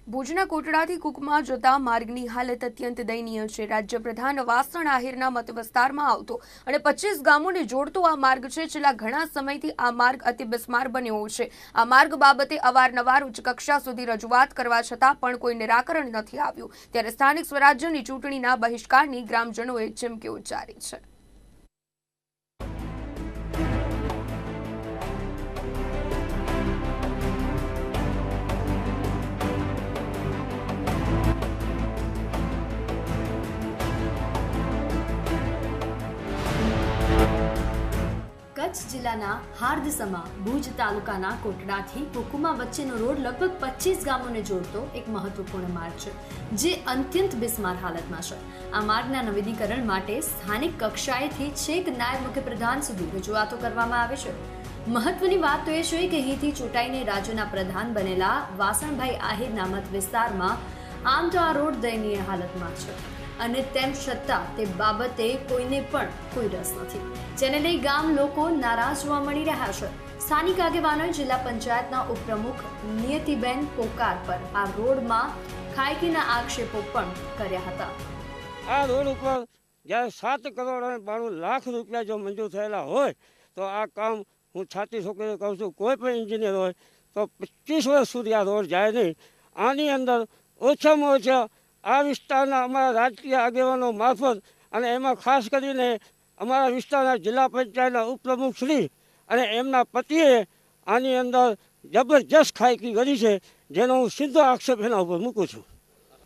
ભુજના કોટડાથી કુકમા જતા માર્ગની હાલત અત્યંત દયનીય છે। રાજ્ય પ્રધાન વાસણ આહિરના મત વિસ્તારમાં આવતો અને 25 ગામોને જોડતો આ માર્ગ છે। છેલ્લા ઘણા સમયથી આ માર્ગ અતિ બિસ્માર બન્યો છે। આ માર્ગ બાબતે અવારનવાર ઉચ્ચ કક્ષા સુધી રજૂઆત કરવા છતાં પણ કોઈ નિરાકરણ નથી આવ્યું। ત્યારે સ્થાનિક સ્વરાજ્યની ચૂંટણીના બહિષ્કારની ગ્રામજનોએ ચીમકી ઉચ્ચારી છે। કચ્છ જિલ્લાના હાર્દસમા ભુજ તાલુકાના કોટડાથી કુકુમા વચ્ચેનો રોડ લગભગ 25 ગામોને જોડતો એક મહત્વપૂર્ણ માર્ગ છે, જે અત્યંત બિસ્માર હાલતમાં છે। આ માર્ગના નવીનીકરણ માટે સ્થાનિક કક્ષાએથી છેક નાયબ મુખ્યપ્રધાન સુધી રજૂઆતો કરવામાં આવે છે। મહત્વની વાત તો એ છે કે અહીંથી ચૂંટાઈને રાજ્યના પ્રધાન બનેલા વાસણભાઈ આહિરના મત વિસ્તારમાં આમ તો આ રોડ દયનીય હાલતમાં છે અને તેમ છતાં તે બાબતે કોઈને પણ કોઈ રસ નથી, જેને લઈ ગામ લોકો નારાજ જોવા મળી રહ્યા છે। સ્થાનિક આગેવાનોએ જિલ્લા પંચાયતના ઉપપ્રમુખ નિયતિબેન પોકાર પર આ રોડમાં ખાયકીના આક્ષેપો પણ કર્યા હતા। આ રોડ ઉપર જ્યારે 7 કરોડ અને 92 લાખ રૂપિયા જો મંજૂર થયેલા હોય તો આ કામ હું છાતી ઠોકીને કહું છું, કોઈ પણ એન્જિનિયર હોય તો 25 વર્ષ સુધી આ રોડ જાય નહીં। આની અંદર ઓછામાં ઓછા આ વિસ્તારના અમારા રાજકીય આગેવાનો મારફત અને એમાં ખાસ કરીને અમારા વિસ્તારના જિલ્લા પંચાયતના ઉપપ્રમુખ શ્રી અને એમના પતિએ આની અંદર જબરજસ્ત ખાયકી કરી છે, જેનો હું સીધો આક્ષેપ એના ઉપર મૂકું છું।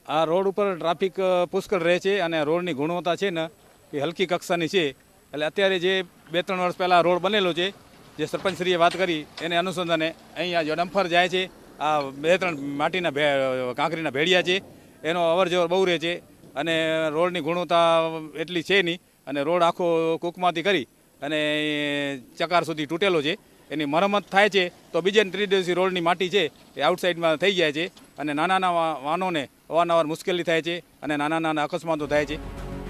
આ રોડ ઉપર ટ્રાફિક પુષ્કળ રહે છે અને રોડની ગુણવત્તા છે ને એ હલકી કક્ષાની છે। એટલે અત્યારે જે 2-3 વર્ષ પહેલાં રોડ બનેલો છે, જે સરપંચશ્રીએ વાત કરી એને અનુસંધાને અહીંયા જો ડમ્ફર જાય છે, આ 2-3 માટીના કાંકરીના ભેડિયા છે, એનો અવરજવર બહુ રહે છે અને રોડની ગુણવત્તા એટલી છે નહીં અને રોડ આખો કુકમાંથી કરી અને ચકાર સુધી તૂટેલો છે। એની મરમ્મત થાય છે તો બીજે 3 દિવસથી રોડની માટી છે એ આઉટસાઇડમાં થઈ જાય છે અને નાના વાહનોને અવારનવાર મુશ્કેલી થાય છે અને નાના અકસ્માતો થાય છે।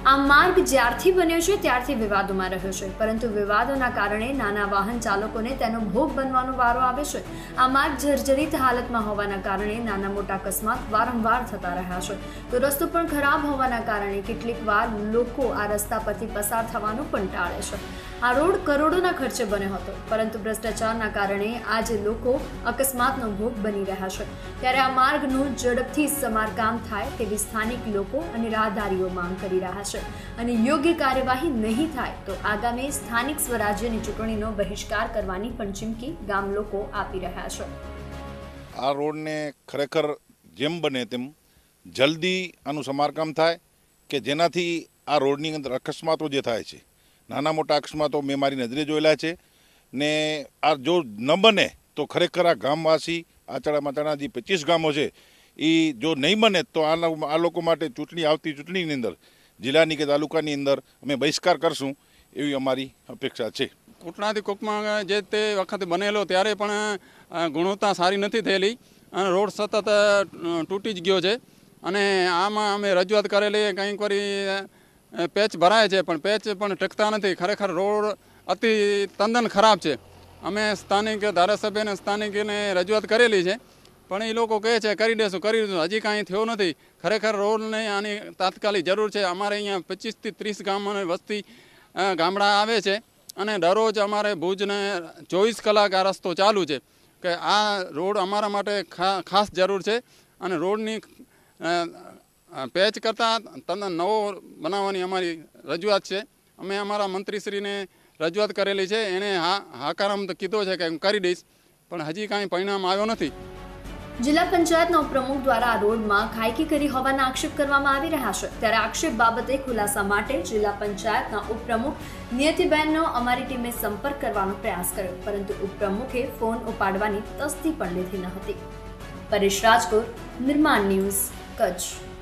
આ માર્ગ જ્યારથી બન્યો છે ત્યારથી વિવાદોમાં રહ્યો છે, પરંતુ વિવાદોના કારણે નાના વાહન ચાલકોને તેનો ભોગ બનવાનો વારો આવે છે। આ માર્ગ જર્જરિત હાલતમાં હોવાના કારણે નાના મોટા અકસ્માત વારંવાર થતા રહ્યા છે, તો રસ્તો પણ ખરાબ હોવાના કારણે કેટલીક વાર લોકો આ રસ્તા પરથી પસાર થવાનું પણ ટાળે છે। આ રોડ કરોડોના ખર્ચે બન્યો હતો, પરંતુ ભ્રષ્ટાચારના કારણે આજે લોકો અકસ્માતનો ભોગ બની રહ્યા છે। ત્યારે આ માર્ગનું ઝડપથી સમારકામ થાય તેવી સ્થાનિક લોકો અને રાહદારીઓ માંગ કરી રહ્યા છે અને યોગ્ય કાર્યવાહી નહીં થાય તો આગામી સ્થાનિક સ્વરાજ્યની ચૂંટણીનો બહિષ્કાર કરવાની પણ ચીમકી ગામ લોકો આપી રહ્યા છે। આ રોડને ખરેખર જેમ બને તેમ જલ્દી આનું સમારકામ થાય કે જેનાથી આ રોડની અંદર અકસ્માતો જે થાય છે, નાના મોટા અકસ્માતો મેં મારી નજરે જોયેલા છે ને આ જો ન બને તો ખરેખર આ ગામવાસી આચળામાચળા જે 25 ગામો છે એ જો નહીં બને તો આ લોકો માટે આવતી ચૂંટણીની અંદર જિલ્લાની કે તાલુકાની અંદર અમે બહિષ્કાર કરશું એવી અમારી અપેક્ષા છે। કોટડાથી કુકમા જે તે વખતે બનેલો ત્યારે પણ ગુણવત્તા સારી નથી થયેલી અને રોડ સતત તૂટી જ ગયો છે અને આમાં અમે રજૂઆત કરેલી, કંઈક કરી પેચ ભરાય છે પણ પેચ પણ ટકતા નથી। ખરેખર રોડ અતિ તદ્દન ખરાબ છે। અમે સ્થાનિક ધારાસભ્યને સ્થાનિકને રજૂઆત કરેલી છે પણ એ લોકો કહે છે કરી દઈશું, હજી કાંઈ થયો નથી। ખરેખર રોડને આની તાત્કાલિક જરૂર છે। અમારે અહીંયા 25 થી 30 ગામોની વસ્તી ગામડા આવે છે અને દરરોજ અમારે ભુજને 24 કલાક આ રસ્તો ચાલુ છે કે આ રોડ અમારા માટે ખાસ જરૂર છે અને રોડની પેચ કરતાં તદ્દન નવો બનાવવાની અમારી રજૂઆત છે। અમે અમારા મંત્રીશ્રીને રજૂઆત કરેલી છે, એણે હાકારામ તો કીધો છે કે હું કરી દઈશ પણ હજી કાંઈ પરિણામ આવ્યો નથી। જિલ્લા પંચાયતના ઉપપ્રમુખ દ્વારા આ રોડમાં ખાયકી કરી હોવાના આક્ષેપ કરવામાં આવી રહ્યા છે। ત્યારે આક્ષેપ બાબતે ખુલાસા માટે જિલ્લા પંચાયતના ઉપપ્રમુખ નિયતિબેનનો અમારી ટીમે સંપર્ક કરવાનો પ્રયાસ કર્યો, પરંતુ ઉપપ્રમુખે ફોન ઉપાડવાની તસ્દી પણ લીધી ન હતી। પરેશ રાજકોર, નિર્માણ ન્યૂઝ, કચ્છ।